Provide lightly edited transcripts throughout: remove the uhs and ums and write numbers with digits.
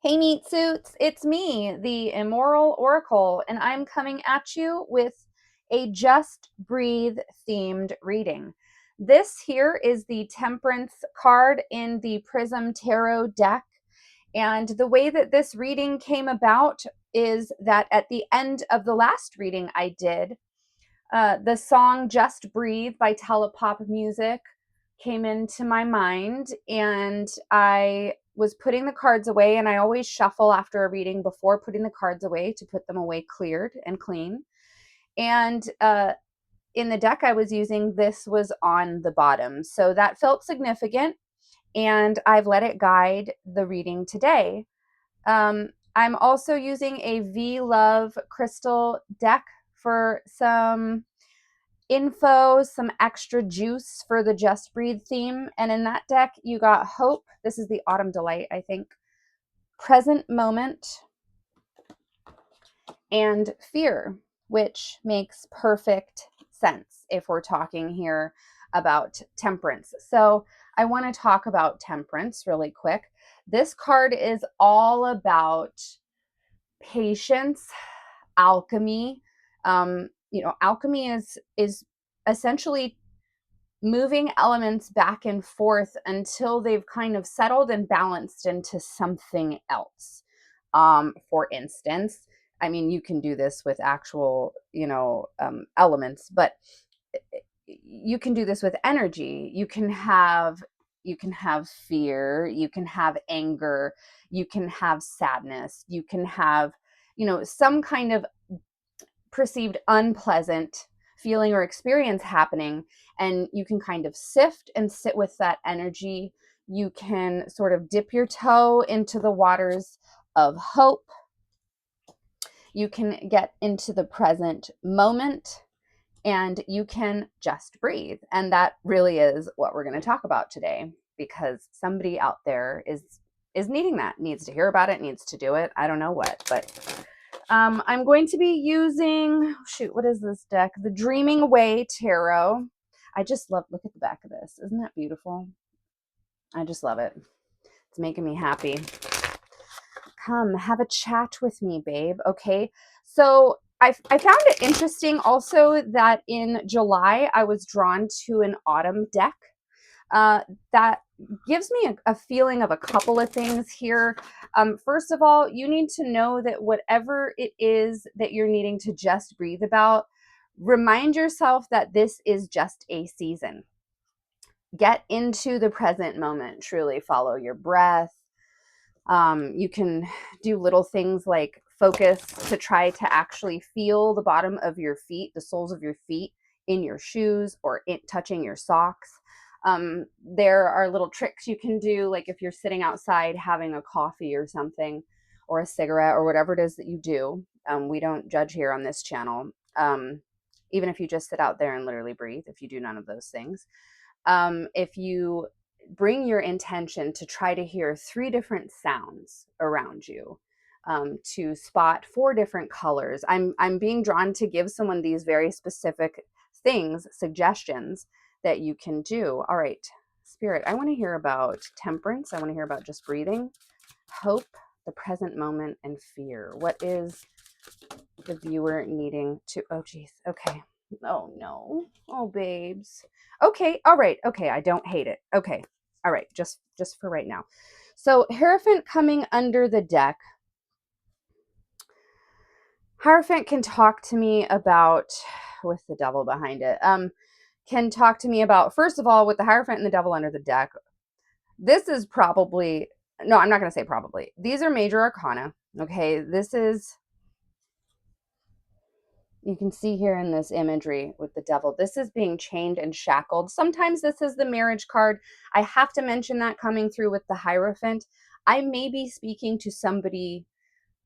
Hey, meat suits, it's me, the Immoral Oracle, and I'm coming at you with a Just Breathe themed reading. This here is the Temperance card in the Prism Tarot deck. And the way that this reading came about is that at the end of the last reading I did, the song Just Breathe by Telepop Music came into my mind, and I was putting the cards away, and I always shuffle after a reading before putting the cards away to put them away cleared and clean. And in the deck I was using, this was on the bottom. So that felt significant, and I've let it guide the reading today. I'm also using a V Love crystal deck for some info, some extra juice for the Just Breathe theme. And in that deck, you got Hope. This is the Autumn Delight, I think. Present Moment and Fear, which makes perfect sense if we're talking here about temperance. So I want to talk about temperance really quick. This card is all about patience, alchemy. Alchemy is essentially moving elements back and forth until they've kind of settled and balanced into something else. For instance, I mean, you can do this with actual, elements, but you can do this with energy. You can have fear, you can have anger, you can have sadness, you can have, some kind of perceived unpleasant feeling or experience happening, and you can kind of sift and sit with that energy. You can sort of dip your toe into the waters of hope. You can get into the present moment, and you can just breathe. And that really is what we're going to talk about today, because somebody out there is needing that, needs to hear about it, needs to do it. I don't know what, but I'm going to be using, what is this deck? The Dreaming Way Tarot. I just love, look at the back of this. Isn't that beautiful? I just love it. It's making me happy. Come, have a chat with me, babe. Okay. So I found it interesting also that in July, I was drawn to an autumn deck. That gives me a feeling of a couple of things here. First of all, you need to know that whatever it is that you're needing to just breathe about, remind yourself that this is just a season. Get into the present moment, truly follow your breath. You can do little things like focus to try to actually feel the bottom of your feet, the soles of your feet in your shoes or touching your socks. There are little tricks you can do, like if you're sitting outside having a coffee or something, or a cigarette, or whatever it is that you do. We don't judge here on this channel. Even if you just sit out there and literally breathe, if you do none of those things. If you bring your intention to try to hear 3 different sounds around you, to spot 4 different colors. I'm being drawn to give someone these very specific things, suggestions that you can do. All right, Spirit, I want to hear about temperance. I want to hear about just breathing, hope, the present moment, and fear. What is the viewer needing to, oh geez, okay. Oh no. Oh babes. Okay, all right. Okay, I don't hate it. Okay. All right, just for right now. So Hierophant coming under the deck. Hierophant can talk to me about, with the devil behind it, can talk to me about, first of all, with the Hierophant and the devil under the deck, this is probably, no, I'm not going to say probably. These are major arcana. Okay, this is, you can see here in this imagery with the devil, this is being chained and shackled. Sometimes this is the marriage card. I have to mention that coming through with the Hierophant. I may be speaking to somebody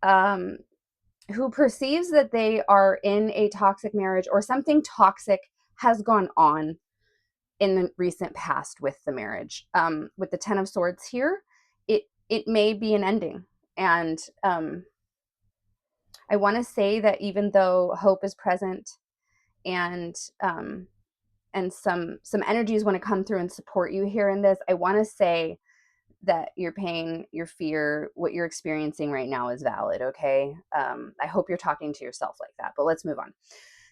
who perceives that they are in a toxic marriage, or something toxic has gone on in the recent past with the marriage. With the Ten of Swords here, it may be an ending. And I want to say that even though hope is present, and some energies want to come through and support you here in this, I want to say that your pain, your fear, what you're experiencing right now is valid, okay? I hope you're talking to yourself like that, but let's move on.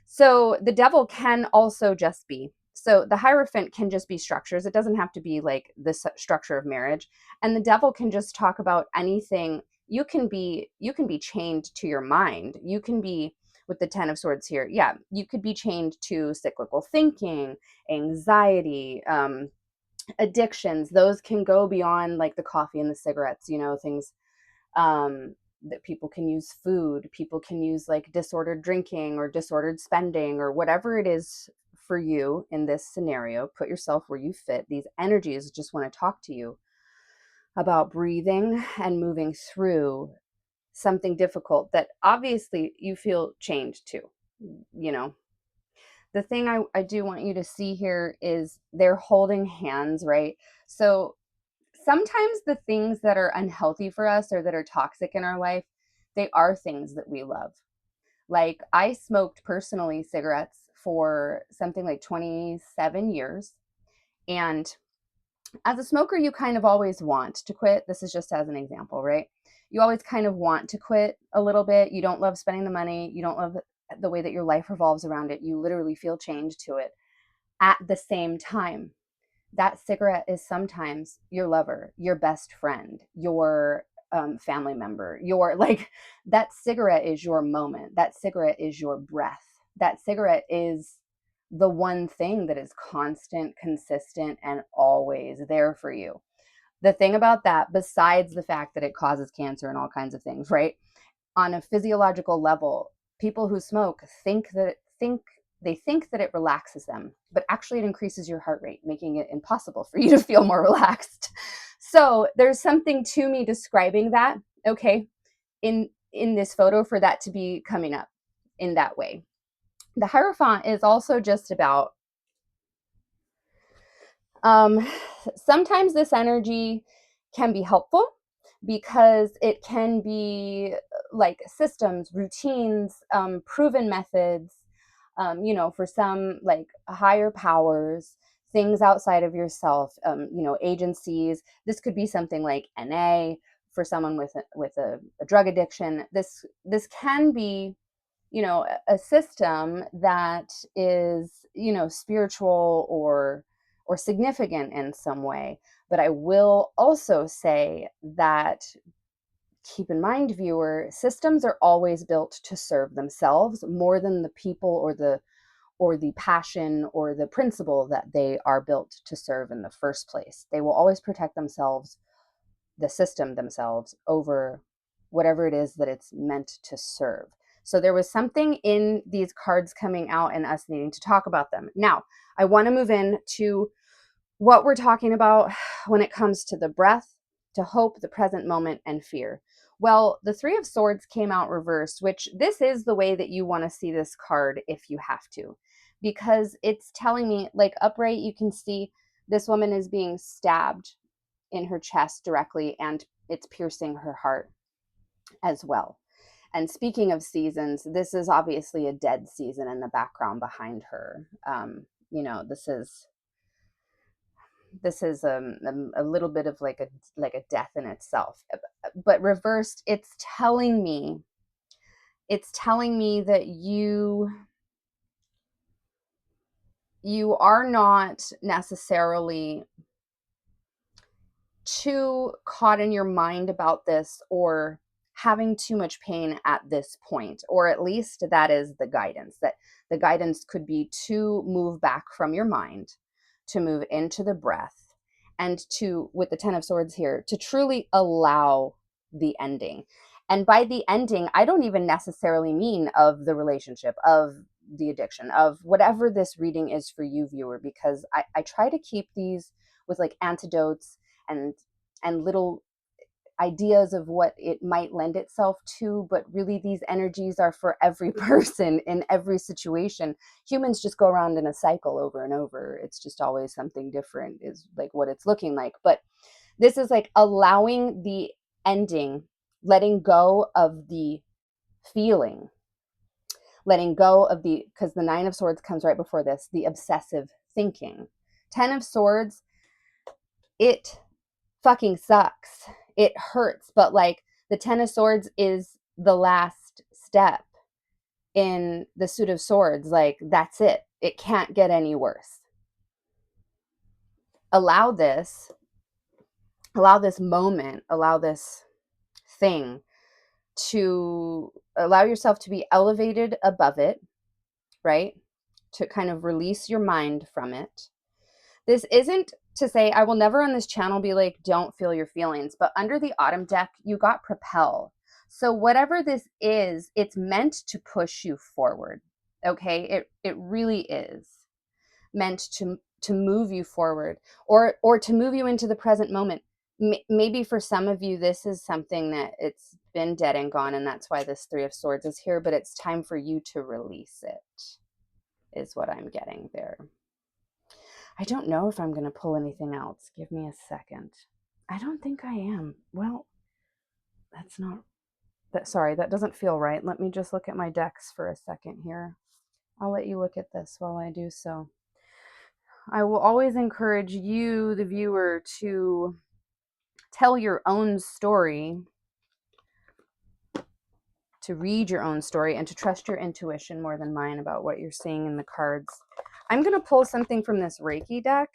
So the devil can also just be, so the Hierophant can just be structures. It doesn't have to be like this structure of marriage. And the devil can just talk about anything. You can be chained to your mind. You can be, with the 10 of swords here, yeah, you could be chained to cyclical thinking, anxiety, addictions. Those can go beyond like the coffee and the cigarettes, things that people can use food, people can use like disordered drinking or disordered spending or whatever it is for you in this scenario. Put yourself where you fit. These energies just want to talk to you about breathing and moving through something difficult that obviously you feel chained to. You know, the thing I do want you to see here is they're holding hands, right? So sometimes the things that are unhealthy for us or that are toxic in our life, they are things that we love. Like I smoked personally cigarettes for something like 27 years. And as a smoker, you kind of always want to quit. This is just as an example, right? You always kind of want to quit a little bit. You don't love spending the money. You don't love the way that your life revolves around it. You literally feel chained to it. At the same time, that cigarette is sometimes your lover, your best friend, your family member, your like that cigarette is your moment. That cigarette is your breath. That cigarette is the one thing that is constant, consistent, and always there for you. The thing about that, besides the fact that it causes cancer and all kinds of things, right? On a physiological level, people who smoke think that it relaxes them, but actually it increases your heart rate, making it impossible for you to feel more relaxed. So there's something to me describing that, okay, in this photo for that to be coming up in that way. The Hierophant is also just about um, sometimes this energy can be helpful because it can be like systems, routines, proven methods, for some like higher powers, things outside of yourself, agencies. This could be something like NA for someone with a drug addiction. This can be a system that is spiritual or significant in some way. But I will also say that, keep in mind, viewer, systems are always built to serve themselves more than the people or the passion or the principle that they are built to serve in the first place. They will always protect themselves, the system themselves, over whatever it is that it's meant to serve. So there was something in these cards coming out and us needing to talk about them. Now, I want to move in to what we're talking about when it comes to the breath, to hope, the present moment, and fear. Well, the Three of Swords came out reversed, which this is the way that you want to see this card if you have to, because it's telling me, like upright, you can see this woman is being stabbed in her chest directly, and it's piercing her heart as well. And speaking of seasons, this is obviously a dead season in the background behind her. This is a little bit of like a death in itself. But reversed, it's telling me that you are not necessarily too caught in your mind about this or having too much pain at this point, or at least that is the guidance. That the guidance could be to move back from your mind, to move into the breath, and to, with the 10 of swords here, to truly allow the ending. And by the ending, I don't even necessarily mean of the relationship, of the addiction, of whatever this reading is for you, viewer, because I try to keep these with like antidotes and little ideas of what it might lend itself to, but really these energies are for every person in every situation. Humans just go around in a cycle over and over. It's just always something different is like what it's looking like. But this is like allowing the ending, letting go of the feeling, letting go of the, because the 9 of swords comes right before this, the obsessive thinking. 10 of swords, it fucking sucks. It hurts, but like the Ten of Swords is the last step in the Suit of Swords. Like that's it. It can't get any worse. Allow this moment, allow this thing to allow yourself to be elevated above it, right? To kind of release your mind from it. This isn't to say I will never on this channel be like, don't feel your feelings, but under the Autumn deck, you got Propel. So whatever this is, it's meant to push you forward. Okay? It really is meant to move you forward, or to move you into the present moment. Maybe for some of you, this is something that it's been dead and gone, and that's why this Three of Swords is here, but it's time for you to release it, is what I'm getting there. I don't know if I'm going to pull anything else. Give me a second. I don't think I am. Well, that's not, sorry, that doesn't feel right. Let me just look at my decks for a second here. I'll let you look at this while I do so. I will always encourage you, the viewer, to tell your own story, to read your own story, and to trust your intuition more than mine about what you're seeing in the cards. I'm going to pull something from this Reiki deck.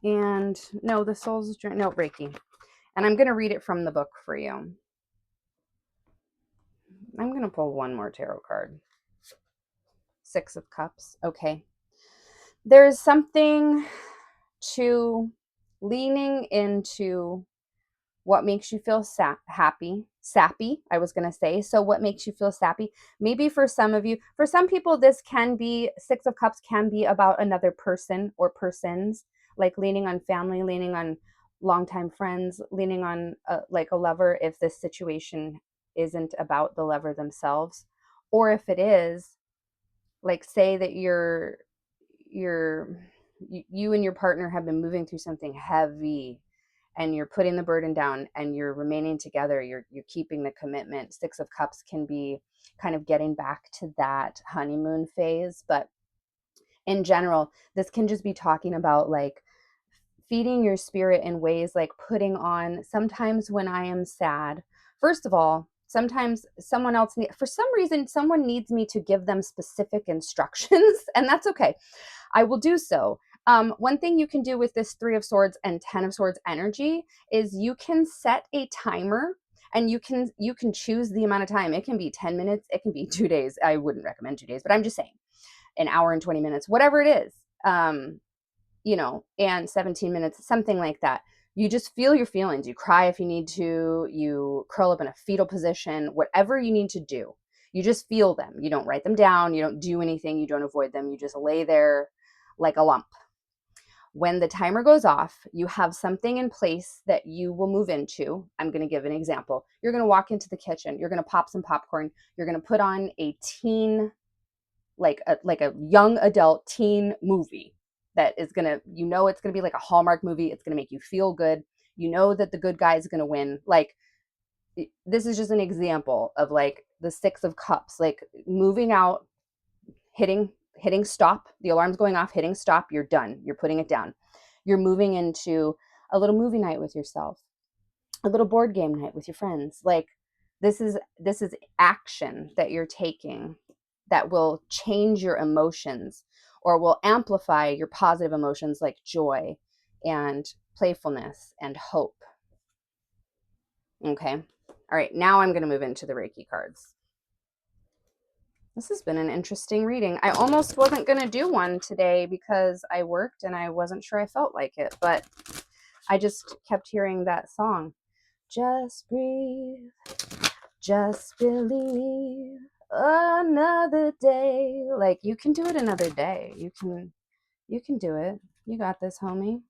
And no, the Soul's Journey, no, Reiki. And I'm going to read it from the book for you. I'm going to pull one more tarot card. Six of Cups. Okay. There's something to leaning into what makes you feel sappy, I was going to say. So what makes you feel sappy? Maybe for some of you, for some people, this can be, Six of Cups can be about another person or persons, like leaning on family, leaning on longtime friends, leaning on like a lover, if this situation isn't about the lover themselves. Or if it is, like say that you and your partner have been moving through something heavy, and you're putting the burden down and you're remaining together, you're keeping the commitment. Six of Cups can be kind of getting back to that honeymoon phase. But in general, this can just be talking about like feeding your spirit in ways like putting on, sometimes when I am sad, first of all, sometimes someone else, for some reason, someone needs me to give them specific instructions, and that's okay. I will do so. One thing you can do with this Three of Swords and Ten of Swords energy is you can set a timer, and you can choose the amount of time. It can be 10 minutes. It can be 2 days. I wouldn't recommend 2 days, but I'm just saying an hour and 20 minutes, whatever it is, you know, and 17 minutes, something like that. You just feel your feelings. You cry if you need to. You curl up in a fetal position, whatever you need to do. You just feel them. You don't write them down. You don't do anything. You don't avoid them. You just lay there like a lump. When the timer goes off, you have something in place that you will move into. I'm going to give an example. You're going to walk into the kitchen. You're going to pop some popcorn. You're going to put on a teen, like a young adult teen movie that is going to, you know, it's going to be like a Hallmark movie. It's going to make you feel good. You know that the good guy is going to win. Like, this is just an example of like the Six of Cups, like moving out, hitting stop, the alarm's going off, hitting stop, you're done, you're putting it down. You're moving into a little movie night with yourself, a little board game night with your friends. Like this is action that you're taking that will change your emotions or will amplify your positive emotions like joy and playfulness and hope. Okay. All right, now I'm going to move into the Reiki cards. This has been an interesting reading. I almost wasn't going to do one today because I worked and I wasn't sure I felt like it, but I just kept hearing that song. Just breathe, just believe, another day. Like, you can do it another day. You can do it. You got this, homie.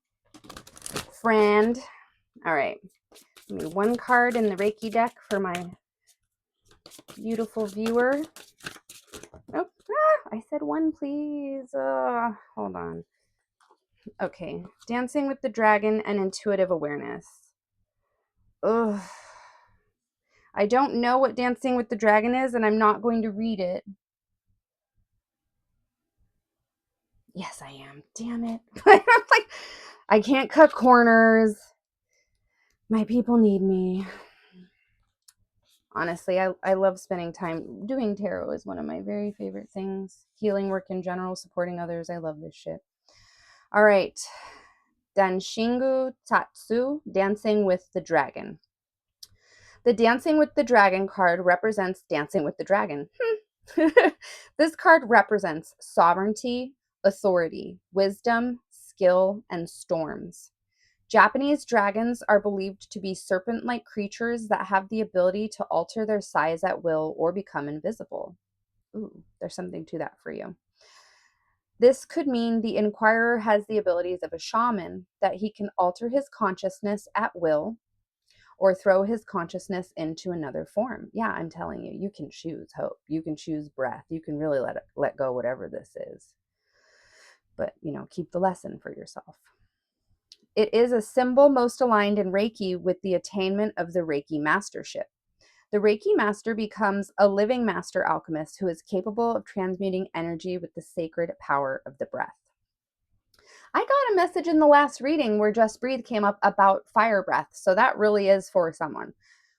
Friend. All right. Give me one card in the Reiki deck for my beautiful viewer. Oh, I said one, please. Hold on. Okay. Dancing with the Dragon and Intuitive Awareness. Ugh. I don't know what Dancing with the Dragon is, and I'm not going to read it. Yes, I am. Damn it. I'm like, I can't cut corners. My people need me. Honestly, I love spending time doing tarot is one of my very favorite things. Healing work in general, supporting others. I love this shit. All right. Danshingu Tatsu, Dancing with the Dragon. The Dancing with the Dragon card represents Dancing with the Dragon. This card represents sovereignty, authority, wisdom, skill, and storms. Japanese dragons are believed to be serpent-like creatures that have the ability to alter their size at will or become invisible. Ooh, there's something to that for you. This could mean the inquirer has the abilities of a shaman, that he can alter his consciousness at will or throw his consciousness into another form. Yeah, I'm telling you, you can choose hope. You can choose breath. You can really let go whatever this is. But, keep the lesson for yourself. It is a symbol most aligned in Reiki with the attainment of the Reiki mastership. The Reiki master becomes a living master alchemist who is capable of transmuting energy with the sacred power of the breath. I got a message in the last reading where Just Breathe came up about fire breath, so that really is for someone.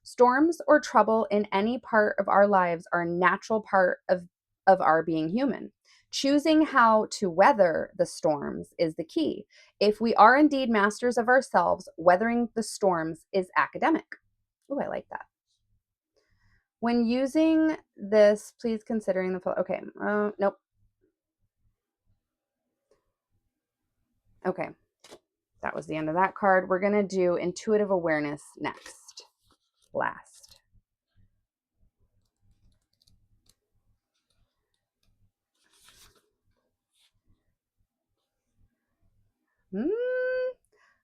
Storms or trouble in any part of our lives are a natural part of our being human. Choosing how to weather the storms is the key. If we are indeed masters of ourselves, weathering the storms is academic. Oh, I like that. When using this, please considering the, okay, nope. Okay, that was the end of that card. We're going to do intuitive awareness next, last.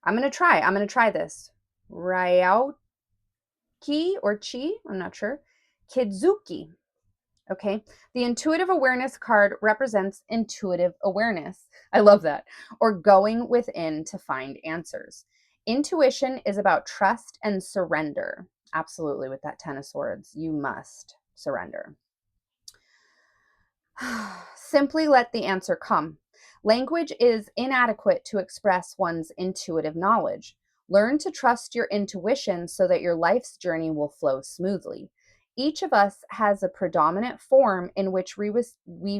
I'm going to try this. Ryoki or Chi, I'm not sure. Kizuki. Okay. The intuitive awareness card represents intuitive awareness. I love that. Or going within to find answers. Intuition is about trust and surrender. Absolutely, with that 10 of swords, you must surrender. Simply let the answer come. Language is inadequate to express one's intuitive knowledge. Learn to trust your intuition so that your life's journey will flow smoothly. Each of us has a predominant form in which we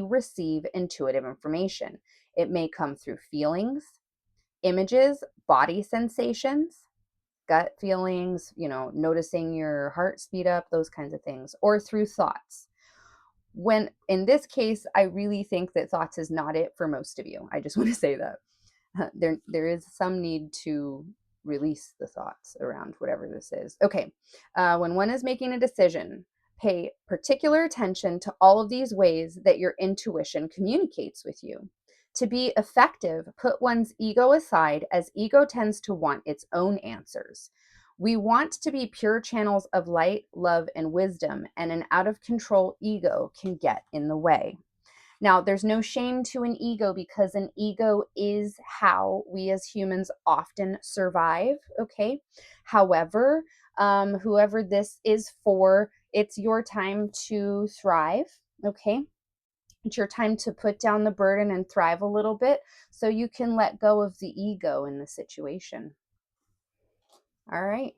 receive intuitive information. It may come through feelings, images, body sensations, gut feelings, noticing your heart speed up, those kinds of things, or through thoughts. When in this case, I really think that thoughts is not it for most of you. I just want to say that there is some need to release the thoughts around whatever this is. Okay, when one is making a decision, pay particular attention to all of these ways that your intuition communicates with you. To be effective, put one's ego aside, as ego tends to want its own answers. We want to be pure channels of light, love, and wisdom, and an out of control ego can get in the way. Now, there's no shame to an ego because an ego is how we as humans often survive, okay? However, whoever this is for, it's your time to thrive, okay? It's your time to put down the burden and thrive a little bit so you can let go of the ego in the situation. All right.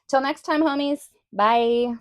Till next time, homies. Bye.